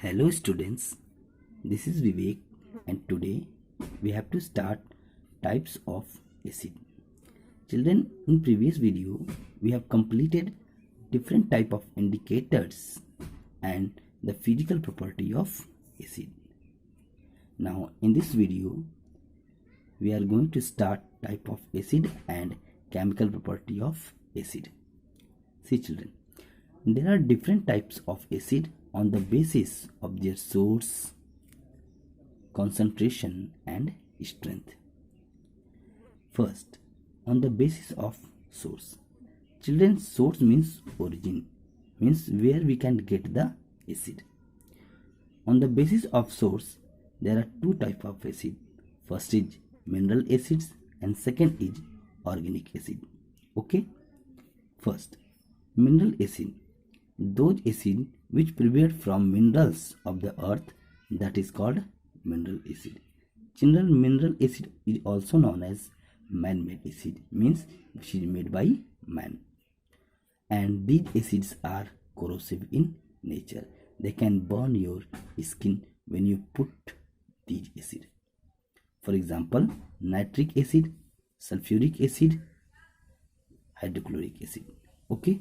Hello students, this is Vivek and today we have to start types of acid. Children, in previous video we have completed different type of indicators and the physical property of acid. Now in this video we are going to start type of acid and chemical property of acid. See children, there are different types of acid on the basis of their source, concentration and strength. First, on the basis of source. Children, source means origin, means where we can get the acid. On the basis of source, there are two types of acid. First is mineral acids and second is organic acid. Okay? First, mineral acid. Those acid which prepared from minerals of the earth, that is called mineral acid. Children, mineral acid is also known as man-made acid, means which is made by man. And these acids are corrosive in nature. They can burn your skin when you put these acid. For example, nitric acid, sulfuric acid, hydrochloric acid. Okay?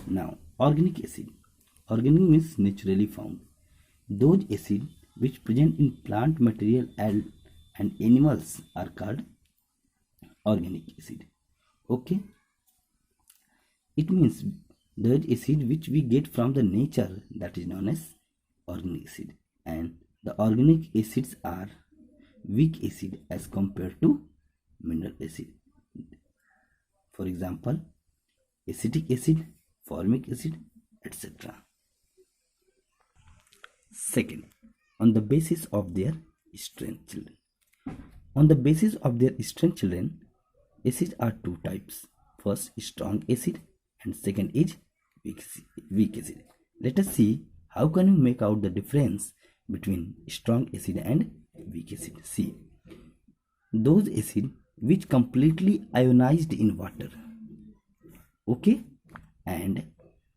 Now, organic acid. Organic means naturally found. Those acids which present in plant material and animals are called organic acid. Okay? It means those acid which we get from the nature, that is known as organic acid. And the organic acids are weak acid as compared to mineral acid. For example, acetic acid, formic acid, etc. Second, on the basis of their strength, children. On the basis of their strength, children, acids are two types. First, strong acid and second is weak acid. Let us see how can we make out the difference between strong acid and weak acid. See, those acids which completely ionized in water, okay, and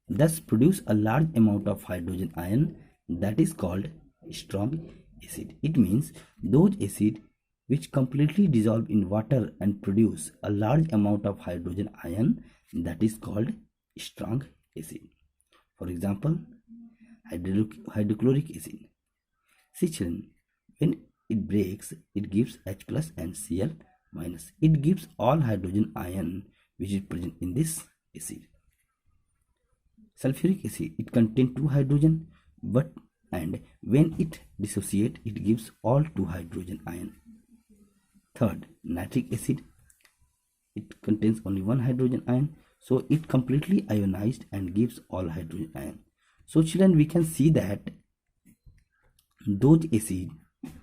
thus produce a large amount of hydrogen ion, that is called strong acid. It means those acids which completely dissolve in water and produce a large amount of hydrogen ion, that is called strong acid. For example, hydrochloric acid. See children, when it breaks, it gives H plus and Cl minus. It gives all hydrogen ion which is present in this acid. Sulfuric acid, it contains two hydrogen, and when it dissociates, it gives all two hydrogen ion. Third, nitric acid, it contains only one hydrogen ion, so it completely ionized and gives all hydrogen ion. So children, we can see that those acids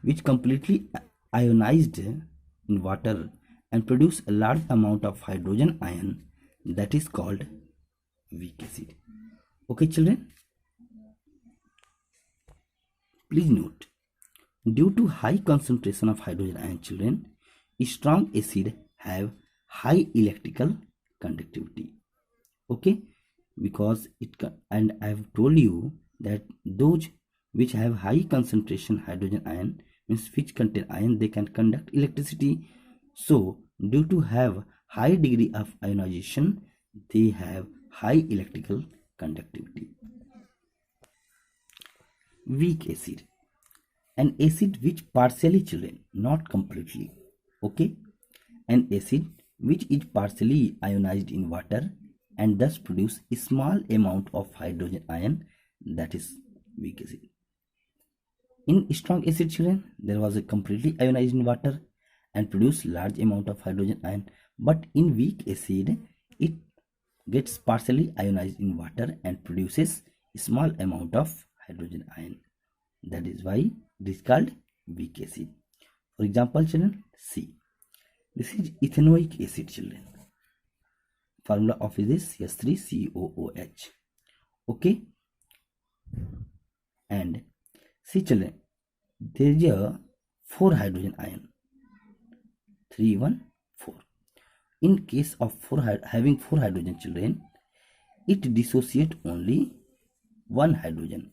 which completely ionized in water and produce a large amount of hydrogen ion, that is called weak acid. Okay children, please note, due to high concentration of hydrogen ion, children, strong acid have high electrical conductivity. Okay, because and I have told you that those which have high concentration hydrogen ion, means which contain ion, they can conduct electricity. So due to have high degree of ionization, they have high electrical conductivity. Weak acid, an acid which partially, children, not completely. Okay, an acid which is partially ionized in water and thus produce a small amount of hydrogen ion, that is weak acid. In strong acid, children, there was a completely ionized in water and produce large amount of hydrogen ion, but in weak acid it gets partially ionized in water and produces a small amount of hydrogen ion. That is why it is called weak acid. For example, children, see, this is ethanoic acid, children. Formula of it is S3COOH. Okay, and see children, there is a 4 hydrogen ion, 3 1 4. In case of having 4 hydrogen, children, it dissociates only 1 hydrogen,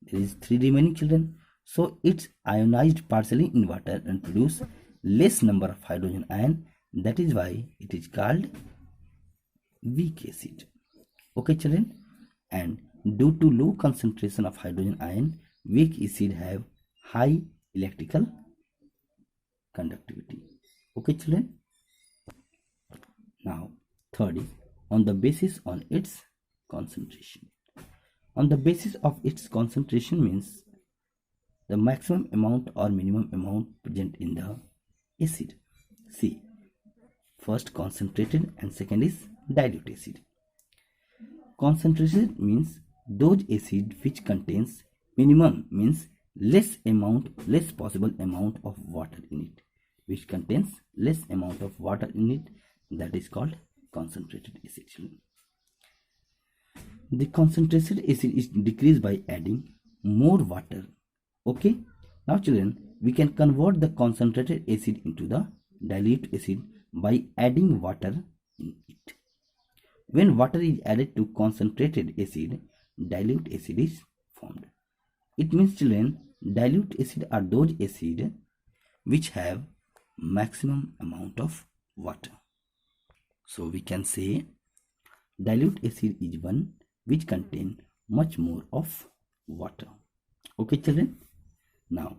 There is 3 remaining children. So it's ionized partially in water and produce less number of hydrogen ion. That is why it is called weak acid. Okay children, and due to low concentration of hydrogen ion, weak acid have high electrical conductivity. Okay children. Now third is on the basis on its concentration. On the basis of its concentration means the maximum amount or minimum amount present in the acid. See, first concentrated and second is dilute acid. Concentrated means those acid which contains minimum means less possible amount of water in it, which contains less amount of water in it, that is called concentrated acid. The concentrated acid is decreased by adding more water. Okay, now children, we can convert the concentrated acid into the dilute acid by adding water in it. When water is added to concentrated acid, dilute acid is formed. It means children, dilute acid are those acid which have maximum amount of water. So we can say dilute acid is one which contain much more of water. Okay children. Now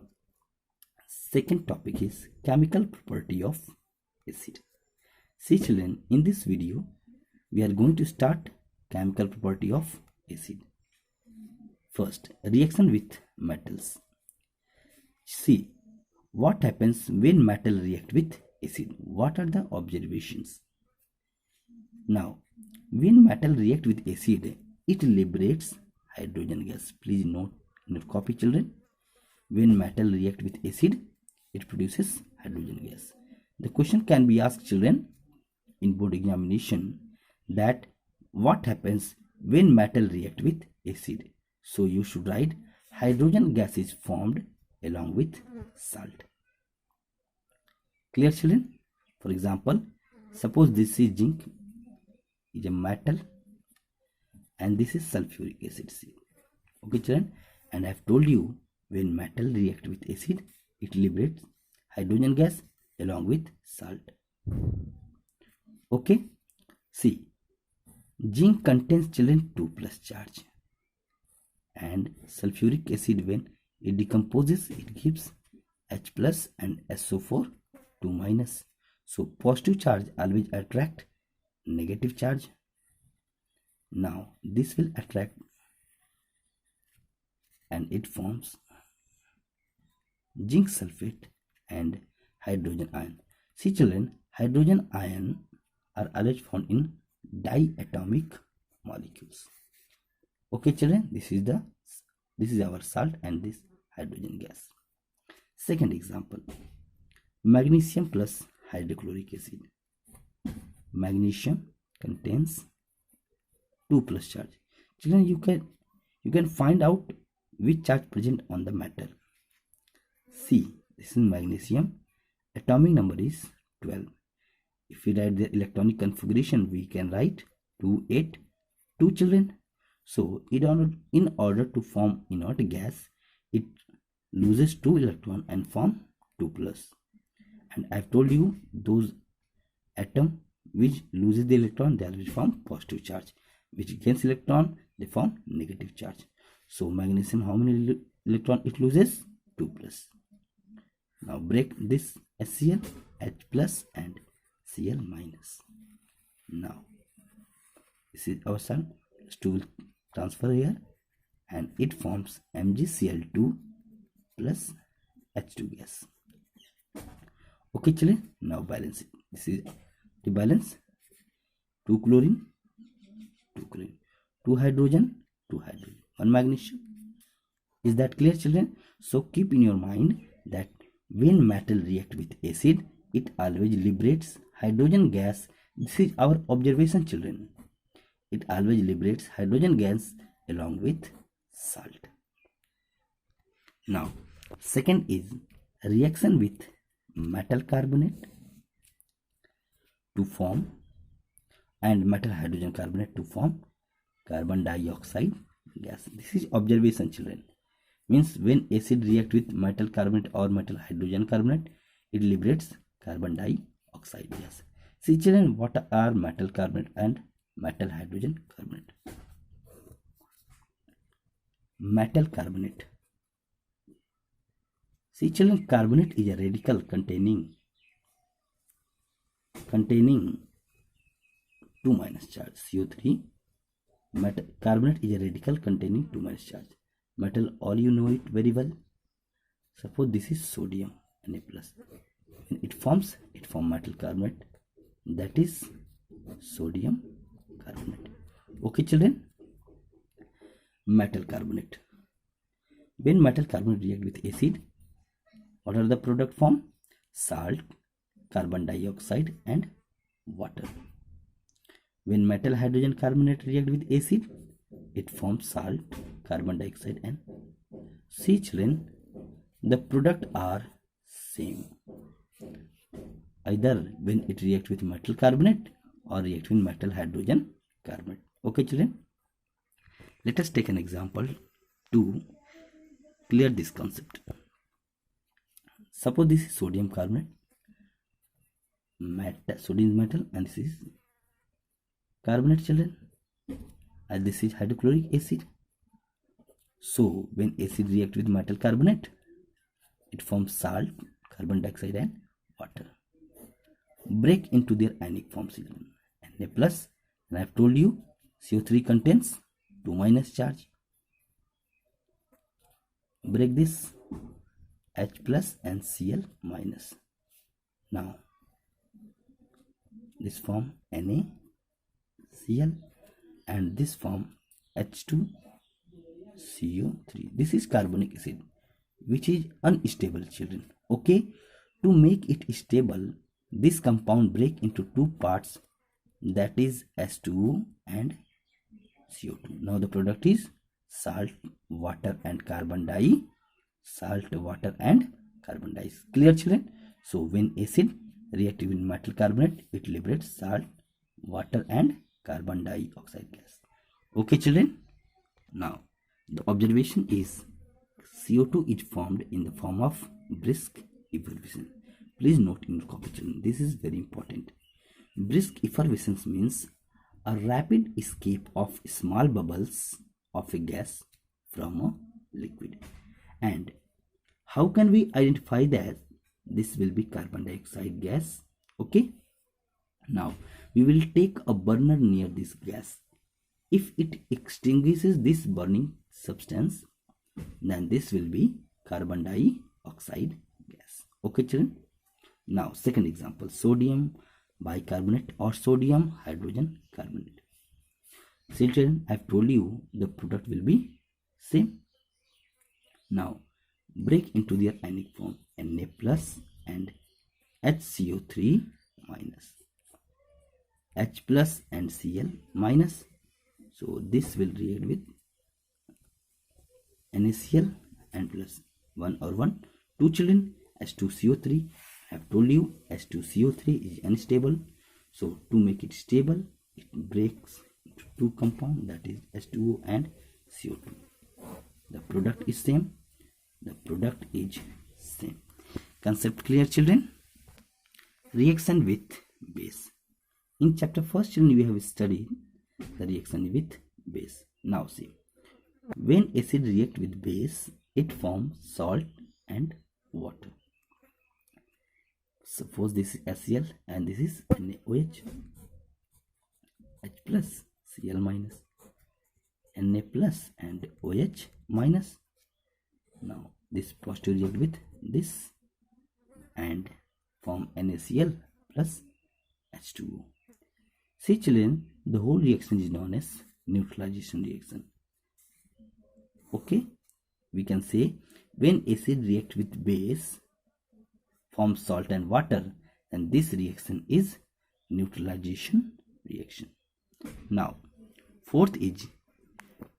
second topic is chemical property of acid. See children, in this video we are going to start chemical property of acid. First, reaction with metals. See what happens when metal react with acid. What are the observations? Now when metal react with acid, it liberates hydrogen gas. Please note in your copy children. When metal react with acid, it produces hydrogen gas. The question can be asked children in board examination that what happens when metal react with acid. So you should write hydrogen gas is formed along with salt. Clear children? For example, suppose this is zinc is a metal and this is sulfuric acid. Okay children, and I have told you when metal react with acid, it liberates hydrogen gas along with salt. Okay, see, zinc contains children 2+ charge, and sulfuric acid when it decomposes, it gives H+ and SO4 2-. So positive charge always attract negative charge. Now this will attract and it forms zinc sulfate and hydrogen ion. See children, hydrogen ion are always found in diatomic molecules. Okay children, this is our salt and this hydrogen gas. Second example, magnesium plus hydrochloric acid. Magnesium contains 2+ charge. Children, you can find out which charge present on the metal. See, this is magnesium. Atomic number is 12. If we write the electronic configuration, we can write 2, 8, 2 children. So in order to form inert gas, it loses 2 electron and form 2+. And I've told you those atom which loses the electron, they will form positive charge. Which gains electron, they form negative charge. So magnesium, how many electron it loses? 2+. Now break this HCl, H+ and Cl-. Now this is our salt. H2 will transfer here and it forms MgCl2 plus H2 gas. Okay children, now balance it. This is the balance. 2 chlorine, 2 chlorine, 2 hydrogen, 2 hydrogen, 1 magnesium. Is that clear children? So keep in your mind that when metal react with acid, it always liberates hydrogen gas. This is our observation children. It always liberates hydrogen gas along with salt. Now second is reaction with metal carbonate to form and metal hydrogen carbonate to form carbon dioxide gas. This is observation children. Means when acid react with metal carbonate or metal hydrogen carbonate, it liberates carbon dioxide gas. See children, what are metal carbonate and metal hydrogen carbonate? Metal carbonate. See children, carbonate is a radical containing 2 minus charge, CO3. Metal carbonate is a radical containing 2 minus charge. Metal, all you know it very well. Suppose this is sodium Na plus. When it forms metal carbonate, that is sodium carbonate. Okay children, metal carbonate. When metal carbonate react with acid, what are the product form? Salt, carbon dioxide and water. When metal hydrogen carbonate react with acid, it forms salt, carbon dioxide and see children, the product are same. Either when it react with metal carbonate or react with metal hydrogen carbonate. Okay children, let us take an example to clear this concept. Suppose this is sodium carbonate, sodium is metal and this is carbonate children, and this is hydrochloric acid. So when acid react with metal carbonate, it forms salt, carbon dioxide and water. Break into their ionic form children. Na plus, and I have told you CO3 contains 2 minus charge. Break this, H plus and Cl minus. Now this form NaCl and this form H2CO3. This is carbonic acid which is unstable children. Okay, to make it stable, this compound break into two parts, that is H2O and CO2. Now the product is salt, water and carbon dioxide. Salt, water and carbon dioxide. Clear children? So when acid react with metal carbonate, it liberates salt, water and carbon dioxide gas. Okay children? Now the observation is CO2 is formed in the form of brisk effervescence. Please note in your copy children, this is very important. Brisk effervescence means a rapid escape of small bubbles of a gas from a liquid. And how can we identify that this will be carbon dioxide gas? Okay, now we will take a burner near this gas. If it extinguishes this burning substance, then this will be carbon dioxide gas. Okay children? Now second example, sodium bicarbonate or sodium hydrogen carbonate. See children, I have told you the product will be same. Now break into their ionic form, Na plus and HCO3 minus, H plus and Cl minus. So this will react with NaCl and plus 1 or 1. 2 children, H2CO3. I have told you H2CO3 is unstable. So to make it stable, it breaks into two compounds, that is H2O and CO2. The product is same. The product is same. Concept clear children? Reaction with base. In chapter 1st children, we have studied the reaction with base. Now see, when acid react with base, it forms salt and water. Suppose this is HCl and this is NaOH, H plus Cl minus, Na plus and OH minus. Now this positive react with this and form NaCl plus H2O. See children, the whole reaction is known as neutralization reaction. Okay, we can say when acid react with base, forms salt and water, and this reaction is neutralization reaction. Now fourth is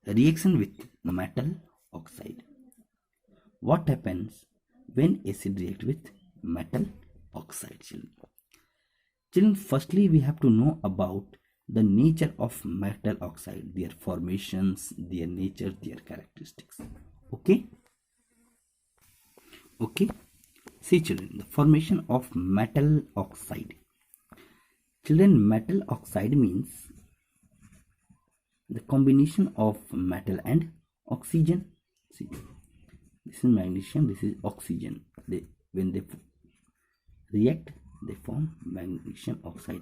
reaction with metal oxide. What happens when acid react with metal oxide children? Children, firstly we have to know about the nature of metal oxide, their formations, their nature, their characteristics. Okay, Okay. See children, the formation of metal oxide. Children, metal oxide means the combination of metal and oxygen. See, this is magnesium, this is oxygen. When they react, they form magnesium oxide.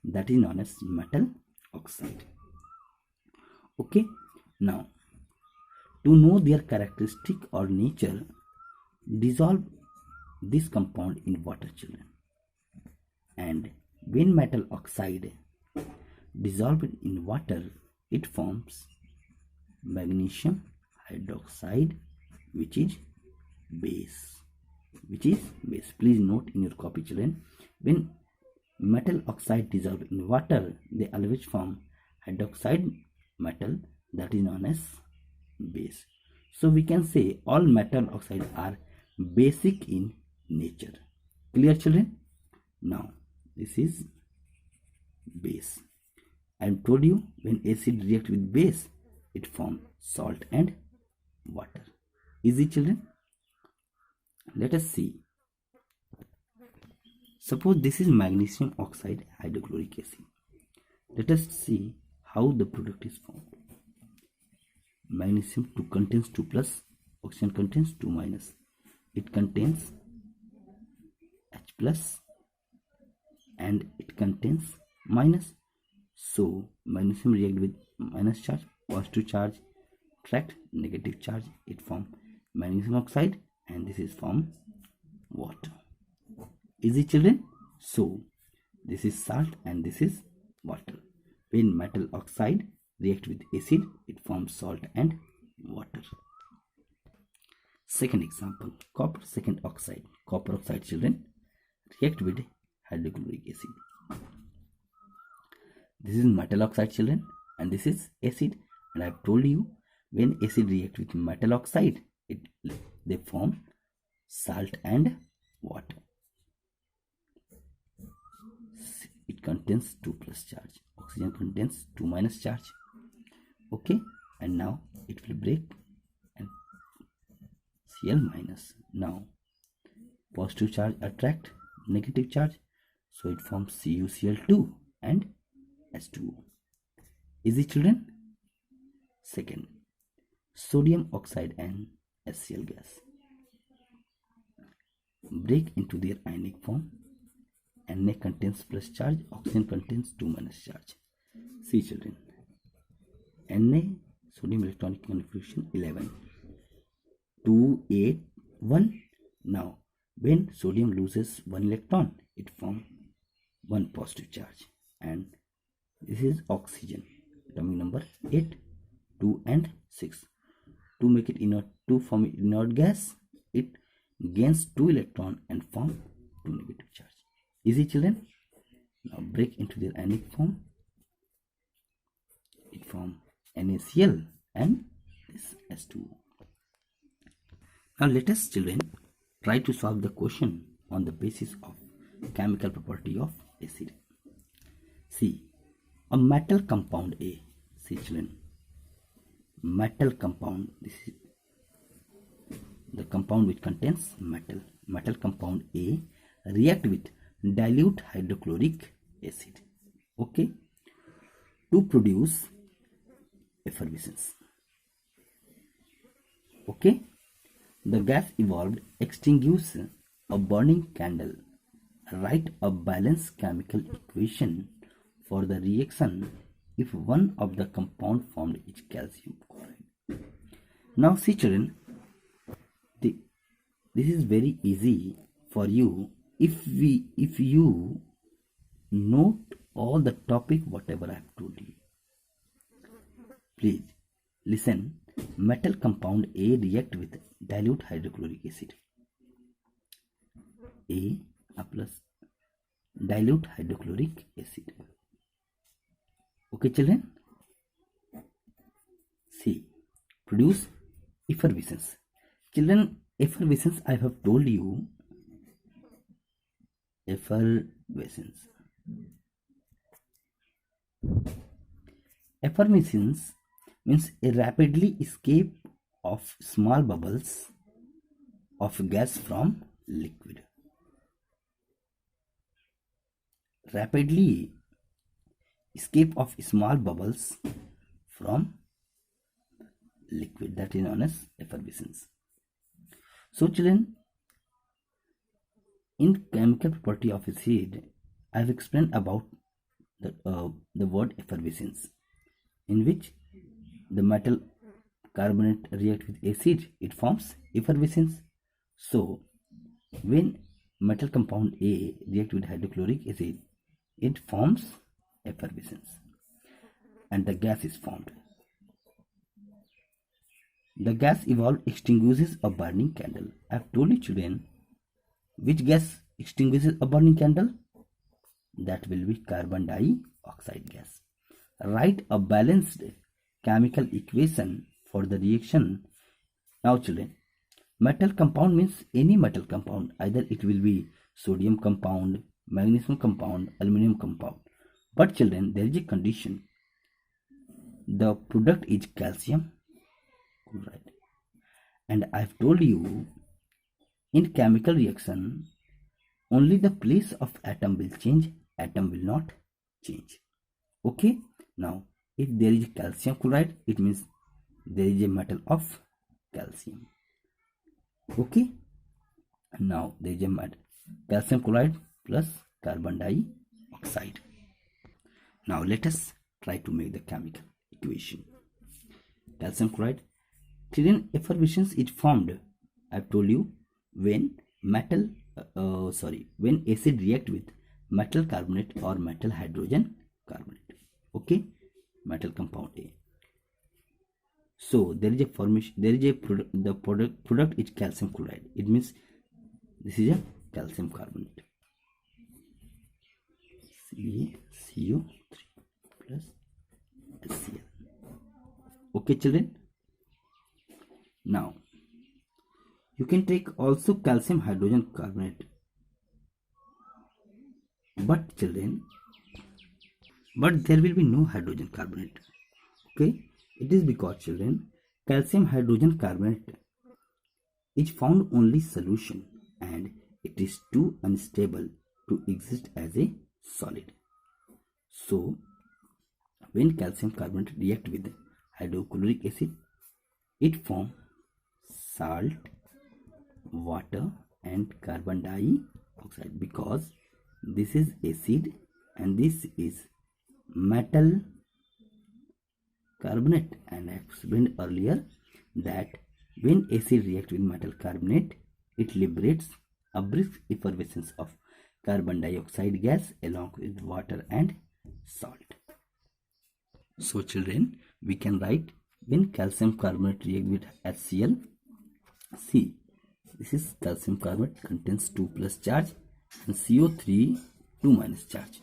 That is known as metal oxide. Okay. Now, to know their characteristic or nature, dissolve this compound in water, children. And when metal oxide dissolved in water, it forms magnesium hydroxide, which is base. Please note in your copy, children. When metal oxide dissolved in water, they always form hydroxide metal, that is known as base. So we can say all metal oxides are basic in nature. Clear, children? Now this is base. I told you when acid reacts with base, it forms salt and water. Easy, children? Let us see. Suppose this is magnesium oxide hydrochloric acid. Let us see how the product is formed. Magnesium contains 2 plus, oxygen contains 2 minus. It contains H plus and it contains minus. So magnesium react with minus charge, positive charge attract negative charge, it forms magnesium oxide, and this is form water. Easy, children? So this is salt and this is water. When metal oxide react with acid, it forms salt and water. Second example, copper second oxide. Copper oxide, children, react with hydrochloric acid. This is metal oxide, children, and this is acid. And I have told you when acid react with metal oxide, they form salt and water. It contains 2 plus charge. Oxygen contains 2 minus charge. Okay, and now it will break and Cl minus. Now positive charge attract negative charge, so it forms CuCl2 and H2O. Easy, children? Second, sodium oxide and HCl gas break into their ionic form. Na contains plus charge, oxygen contains 2 minus charge. See, children, Na sodium electronic configuration 11, 2, 8, 1. Now when sodium loses 1 electron, it forms 1 positive charge, and this is oxygen, atomic number 8, 2 and 6. To make it inert, to form inert gas, it gains 2 electron and form 2 negative charge. Easy, children? Now break into their ionic form. It forms NaCl and this H2O. Now let us, children, try to solve the question on the basis of chemical property of acid. See, a metal compound A. See, children, metal compound, this is the compound which contains metal. Metal compound A react with dilute hydrochloric acid, okay, to produce effervescence. Okay, the gas evolved extinguish a burning candle. Write a balanced chemical equation for the reaction if one of the compound formed is calcium chloride. Now see, children, this is very easy for you if you note all the topic whatever I have told you. Please listen. Metal compound A react with dilute hydrochloric acid. A plus dilute hydrochloric acid. Okay, children? See, produce effervescence. Children, effervescence I have told you. Effervescence. Effervescence means a rapidly escape of small bubbles of gas from liquid. Rapidly escape of small bubbles from liquid, that is known as effervescence. So children, in chemical property of acid, I have explained about the word effervescence, in which the metal carbonate react with acid, it forms effervescence. So when metal compound A react with hydrochloric acid, it forms effervescence and the gas is formed. The gas evolved extinguishes a burning candle. I have told you children, which gas extinguishes a burning candle? That will be carbon dioxide gas. Write a balanced chemical equation for the reaction. Now children, metal compound means any metal compound, either it will be sodium compound, magnesium compound, aluminum compound. But children, there is a condition. The product is calcium chloride. And I have told you, in chemical reaction, only the place of atom will change, atom will not change. Okay, now if there is calcium chloride, it means there is a metal of calcium. Okay, now there is a metal calcium chloride plus carbon dioxide. Now let us try to make the chemical equation. Calcium chloride. Children, effervescence is formed, I have told you, when when acid react with metal carbonate or metal hydrogen carbonate. Okay, metal compound A. So there is a formation, there is a product, the product is calcium chloride. It means this is a calcium carbonate, CaCO3 plus HCl. Okay children, now you can take also calcium hydrogen carbonate, but children, but there will be no hydrogen carbonate. Okay, it is because children, calcium hydrogen carbonate is found only solution and it is too unstable to exist as a solid. So when calcium carbonate react with hydrochloric acid, it forms salt, water and carbon dioxide, because this is acid and this is metal carbonate. And I explained earlier that when acid reacts with metal carbonate, it liberates a brisk effervescence of carbon dioxide gas along with water and salt. So children, we can write, when calcium carbonate react with HCl, see, this is calcium carbonate contains 2 plus charge and CO3 2 minus charge.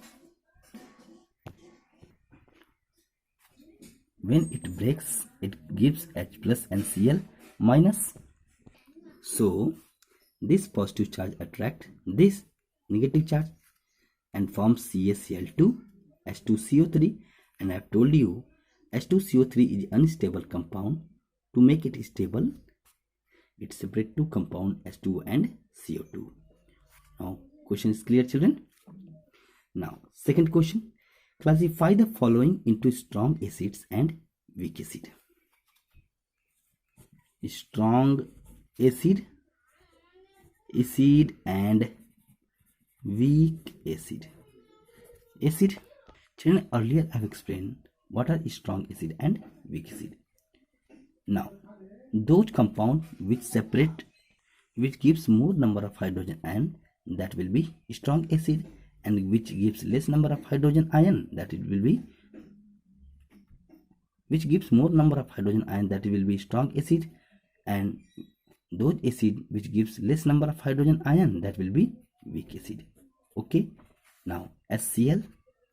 When it breaks, it gives H plus and Cl minus. So this positive charge attracts this negative charge and forms CaCl2, H2CO3. And I have told you, H2CO3 is unstable compound. To make it stable, it separates two compounds, H2 and CO2. Now question is clear children? Now second question, classify the following into strong acids and weak acid. Strong acid and weak acid. Children, earlier I have explained what are strong acid and weak acid. Now those compounds which gives more number of hydrogen ion, that will be strong acid, and which gives less number of hydrogen ion, that it will be, which gives more number of hydrogen ion, that will be strong acid, and those acid which gives less number of hydrogen ion, that will be weak acid. Okay, now HCl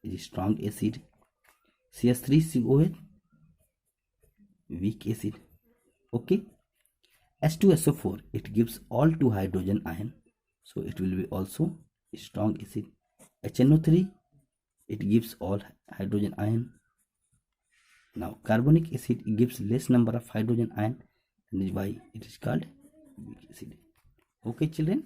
is strong acid, CH3COH weak acid. Okay, H2SO4, it gives all 2 hydrogen ion, so it will be also strong acid. HNO3, it gives all hydrogen ion. Now carbonic acid gives less number of hydrogen ion, and is why it is called weak acid. Okay children.